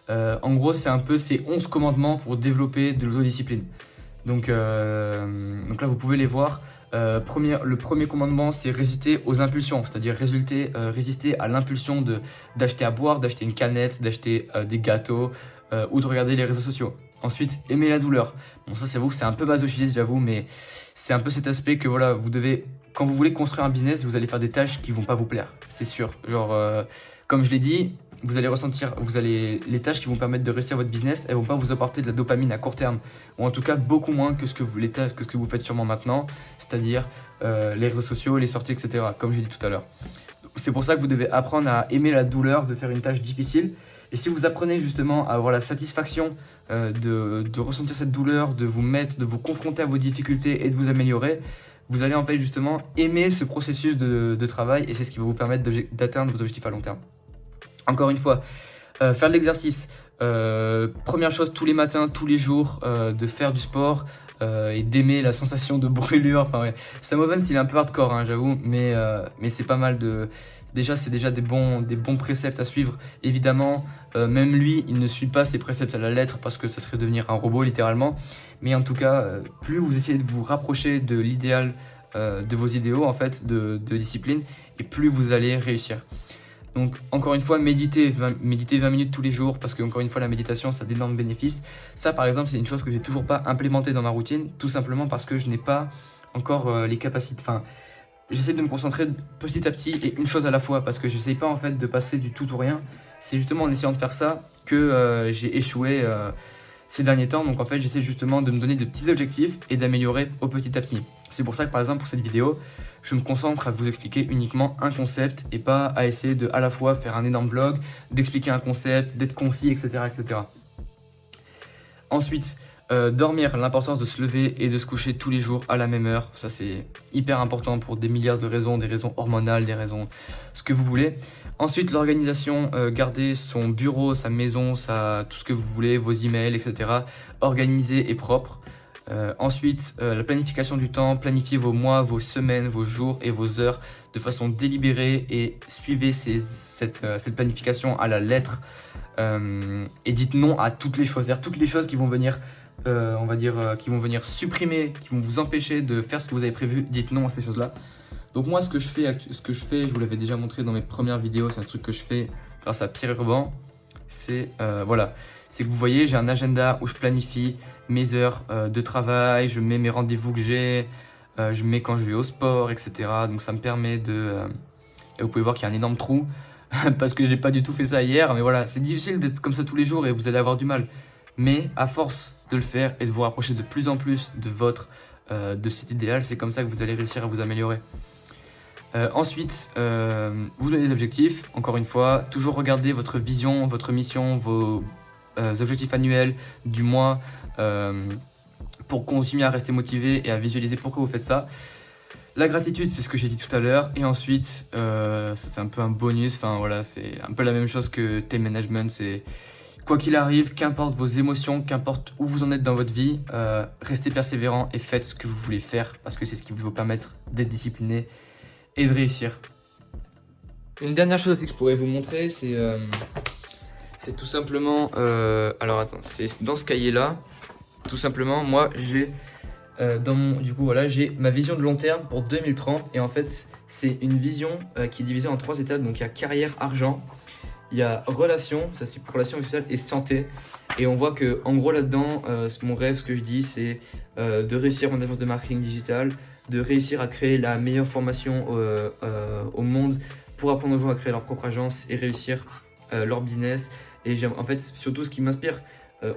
En gros c'est un peu ces 11 commandements pour développer de l'autodiscipline. Donc là vous pouvez les voir. Le premier commandement c'est résister aux impulsions, c'est-à-dire résister à l'impulsion d'acheter à boire, d'acheter une canette, d'acheter des gâteaux ou de regarder les réseaux sociaux. Ensuite, aimer la douleur. Bon, ça, c'est vous, c'est un peu masochiste, j'avoue, mais c'est un peu cet aspect que voilà, quand vous voulez construire un business, vous allez faire des tâches qui vont pas vous plaire, c'est sûr. Genre, comme je l'ai dit, vous allez ressentir, les tâches qui vont permettre de réussir votre business, elles vont pas vous apporter de la dopamine à court terme, ou en tout cas beaucoup moins que ce que vous faites sûrement maintenant, c'est-à-dire les réseaux sociaux, les sorties, etc. Comme j'ai dit tout à l'heure. C'est pour ça que vous devez apprendre à aimer la douleur de faire une tâche difficile. Et si vous apprenez justement à avoir la satisfaction de ressentir cette douleur, de vous confronter à vos difficultés et de vous améliorer, vous allez en fait justement aimer ce processus de travail et c'est ce qui va vous permettre d'atteindre vos objectifs à long terme. Encore une fois, faire de l'exercice. Première chose tous les matins, tous les jours, de faire du sport et d'aimer la sensation de brûlure. Enfin ouais, Sam Ovens il est un peu hardcore, hein, j'avoue, mais c'est pas mal de... c'est déjà des bons préceptes à suivre. Évidemment, même lui, il ne suit pas ses préceptes à la lettre parce que ça serait devenir un robot littéralement. Mais en tout cas, plus vous essayez de vous rapprocher de l'idéal de vos idéaux en fait, de discipline, et plus vous allez réussir. Donc encore une fois, méditez 20 minutes tous les jours parce que encore une fois la méditation ça a d'énormes bénéfices. Ça par exemple c'est une chose que j'ai toujours pas implémentée dans ma routine, tout simplement parce que je n'ai pas encore les capacités. Enfin, j'essaie de me concentrer petit à petit et une chose à la fois parce que j'essaie pas en fait de passer du tout ou rien. C'est justement en essayant de faire ça que j'ai échoué ces derniers temps. Donc en fait j'essaie justement de me donner de petits objectifs et d'améliorer au petit à petit. C'est pour ça que par exemple pour cette vidéo, je me concentre à vous expliquer uniquement un concept et pas à essayer de à la fois faire un énorme vlog, d'expliquer un concept, d'être concis, etc. etc. Ensuite, dormir, l'importance de se lever et de se coucher tous les jours à la même heure. Ça c'est hyper important pour des milliards de raisons, des raisons hormonales, des raisons ce que vous voulez. Ensuite, l'organisation, garder son bureau, sa maison, tout ce que vous voulez, vos emails, etc. organisé et propre. Ensuite, la planification du temps, planifiez vos mois, vos semaines, vos jours et vos heures de façon délibérée et suivez cette planification à la lettre et dites non à toutes les choses, c'est-à-dire toutes les choses qui vont venir, on va dire, qui vont venir supprimer, qui vont vous empêcher de faire ce que vous avez prévu, dites non à ces choses-là. Donc moi, ce que je fais, je vous l'avais déjà montré dans mes premières vidéos, c'est un truc que je fais grâce à Pierre Urban, c'est voilà, c'est que vous voyez, j'ai un agenda où je planifie mes heures de travail, je mets mes rendez-vous que j'ai, je mets quand je vais au sport, etc. Donc ça me permet de... et vous pouvez voir qu'il y a un énorme trou parce que j'ai pas du tout fait ça hier, mais voilà, c'est difficile d'être comme ça tous les jours et vous allez avoir du mal. Mais à force de le faire et de vous rapprocher de plus en plus de cet idéal, c'est comme ça que vous allez réussir à vous améliorer. Ensuite, vous donnez des objectifs. Encore une fois, toujours regarder votre vision, votre mission, vos objectifs annuels du mois pour continuer à rester motivé et à visualiser pourquoi vous faites ça. La gratitude, c'est ce que j'ai dit tout à l'heure. Et ensuite, ça c'est un peu un bonus. Enfin voilà, c'est un peu la même chose que time management. C'est quoi qu'il arrive, qu'importe vos émotions, qu'importe où vous en êtes dans votre vie, restez persévérant et faites ce que vous voulez faire parce que c'est ce qui vous va permettre d'être discipliné et de réussir. Une dernière chose aussi que je pourrais vous montrer, c'est tout simplement. Alors attends, c'est dans ce cahier-là. Tout simplement, moi j'ai j'ai ma vision de long terme pour 2030 et en fait c'est une vision qui est divisée en 3 étapes. Donc il y a carrière, argent, il y a relation, ça c'est pour relation sociale et santé. Et on voit que en gros là-dedans, mon rêve, ce que je dis, c'est de réussir en agence de marketing digital, de réussir à créer la meilleure formation au monde pour apprendre aux gens à créer leur propre agence et réussir leur business. Et en fait, surtout ce qui m'inspire,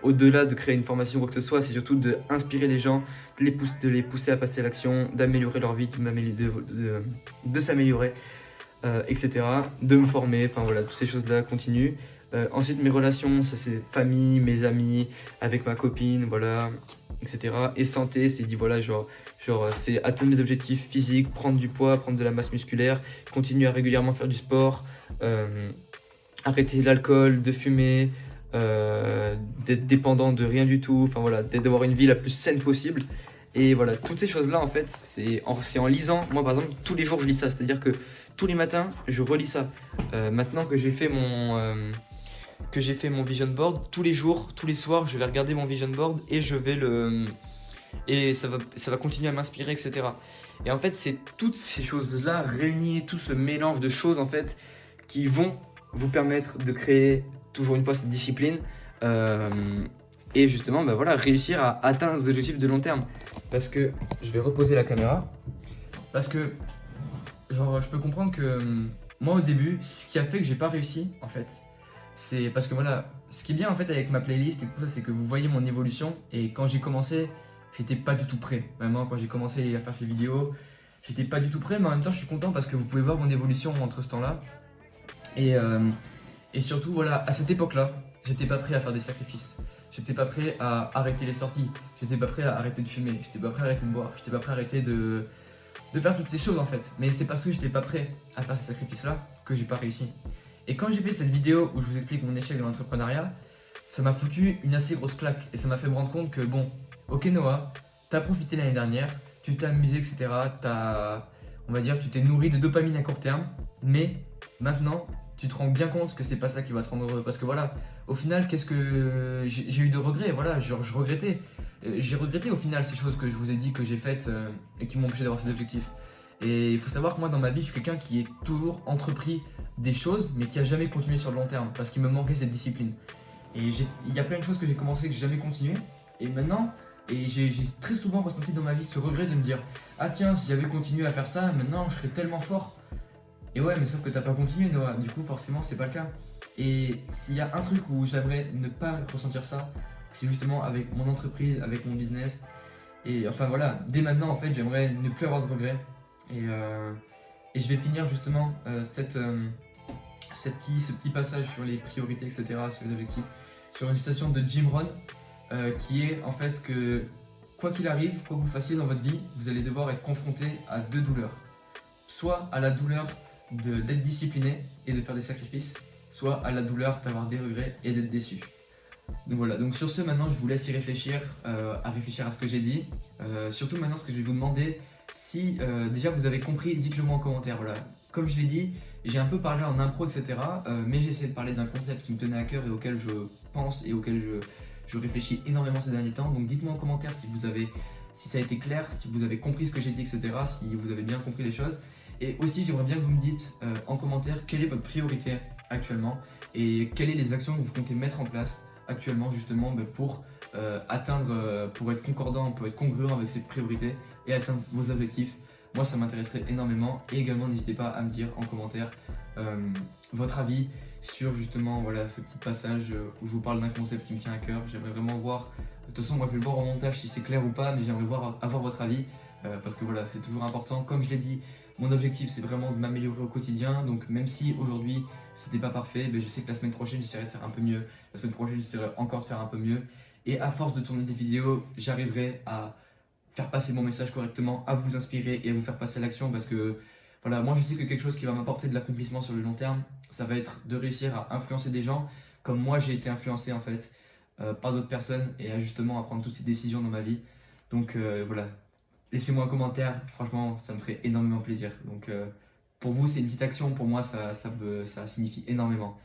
au-delà de créer une formation ou quoi que ce soit, c'est surtout d'inspirer les gens, de les pousser à passer à l'action, d'améliorer leur vie, de s'améliorer, etc. De me former, enfin voilà, toutes ces choses-là continuent. Ensuite, mes relations, ça c'est famille, mes amis, avec ma copine, voilà, etc. Et santé, c'est dit voilà, genre c'est atteindre mes objectifs physiques, prendre du poids, prendre de la masse musculaire, continuer à régulièrement faire du sport, arrêter l'alcool, de fumer, d'être dépendant de rien du tout, enfin voilà, d'avoir une vie la plus saine possible. Et voilà, toutes ces choses-là, en fait, c'est en lisant. Moi, par exemple, tous les jours, je lis ça. C'est-à-dire que tous les matins, je relis ça. Maintenant que j'ai fait mon vision board, tous les jours, tous les soirs, je vais regarder mon vision board et et ça va continuer à m'inspirer, etc. Et en fait, c'est toutes ces choses-là réunies, tout ce mélange de choses, en fait, qui vont vous permettre de créer, toujours une fois, cette discipline. Et justement, bah voilà, réussir à atteindre des objectifs de long terme. Parce que, je vais reposer la caméra, parce que, genre, je peux comprendre que moi au début, ce qui a fait que j'ai pas réussi, en fait, c'est parce que voilà, ce qui est bien en fait avec ma playlist et tout ça, c'est que vous voyez mon évolution. Et quand j'ai commencé, j'étais pas du tout prêt. Vraiment, quand j'ai commencé à faire ces vidéos, j'étais pas du tout prêt, mais en même temps, je suis content parce que vous pouvez voir mon évolution entre ce temps-là. Et surtout, voilà, à cette époque-là, j'étais pas prêt à faire des sacrifices. J'étais pas prêt à arrêter les sorties. J'étais pas prêt à arrêter de fumer. J'étais pas prêt à arrêter de boire. J'étais pas prêt à arrêter de faire toutes ces choses en fait. Mais c'est parce que j'étais pas prêt à faire ces sacrifices-là que j'ai pas réussi. Et quand j'ai fait cette vidéo où je vous explique mon échec dans l'entrepreneuriat, ça m'a foutu une assez grosse claque. Et ça m'a fait me rendre compte que bon, ok Noah, t'as profité l'année dernière, tu t'es amusé, etc. On va dire, tu t'es nourri de dopamine à court terme. Mais maintenant, tu te rends bien compte que c'est pas ça qui va te rendre heureux. Parce que voilà, au final, qu'est-ce que j'ai eu de regrets. Voilà, je regrettais. J'ai regretté au final ces choses que je vous ai dit que j'ai faites et qui m'ont empêché d'avoir ces objectifs. Et il faut savoir que moi dans ma vie, je suis quelqu'un qui est toujours entrepris des choses, mais qui a jamais continué sur le long terme parce qu'il me manquait cette discipline. Et il y a plein de choses que j'ai commencé que j'ai jamais continué. Et maintenant, j'ai très souvent ressenti dans ma vie ce regret de me dire ah tiens, si j'avais continué à faire ça, maintenant je serais tellement fort. Et ouais, mais sauf que t'as pas continué, Noah. Du coup, forcément, c'est pas le cas. Et s'il y a un truc où j'aimerais ne pas ressentir ça, c'est justement avec mon entreprise, avec mon business. Et enfin voilà, dès maintenant, en fait, j'aimerais ne plus avoir de regrets. Et je vais finir justement ce petit passage sur les priorités, etc., sur les objectifs, sur une citation de Jim Rohn, qui est en fait que quoi qu'il arrive, quoi que vous fassiez dans votre vie, vous allez devoir être confronté à 2 douleurs. Soit à la douleur d'être discipliné et de faire des sacrifices, soit à la douleur d'avoir des regrets et d'être déçu. Donc voilà, donc sur ce maintenant je vous laisse y réfléchir, à réfléchir à ce que j'ai dit. Surtout maintenant ce que je vais vous demander, si déjà vous avez compris, dites-le moi en commentaire. Voilà. Comme je l'ai dit, j'ai un peu parlé en impro, etc. Mais j'ai essayé de parler d'un concept qui me tenait à cœur et auquel je pense et auquel je réfléchis énormément ces derniers temps. Donc dites-moi en commentaire si ça a été clair, si vous avez compris ce que j'ai dit, etc. Si vous avez bien compris les choses. Et aussi, j'aimerais bien que vous me dites en commentaire quelle est votre priorité actuellement et quelles sont les actions que vous comptez mettre en place actuellement justement pour atteindre, pour être concordant, pour être congruent avec cette priorité et atteindre vos objectifs. Moi, ça m'intéresserait énormément. Et également, n'hésitez pas à me dire en commentaire votre avis sur justement voilà, ce petit passage où je vous parle d'un concept qui me tient à cœur. J'aimerais vraiment voir, de toute façon, moi je vais le voir en montage si c'est clair ou pas, mais j'aimerais avoir votre avis parce que voilà, c'est toujours important. Comme je l'ai dit, Mon objectif, c'est vraiment de m'améliorer au quotidien. Donc, même si aujourd'hui, c'était pas parfait, ben, je sais que la semaine prochaine, j'essaierai de faire un peu mieux. La semaine prochaine, j'essaierai encore de faire un peu mieux. Et à force de tourner des vidéos, j'arriverai à faire passer mon message correctement, à vous inspirer et à vous faire passer à l'action parce que voilà, moi je sais que quelque chose qui va m'apporter de l'accomplissement sur le long terme, ça va être de réussir à influencer des gens comme moi j'ai été influencé en fait par d'autres personnes et à justement à prendre toutes ces décisions dans ma vie. Donc voilà, laissez-moi un commentaire, franchement ça me ferait énormément plaisir. Donc pour vous c'est une petite action, pour moi ça signifie énormément.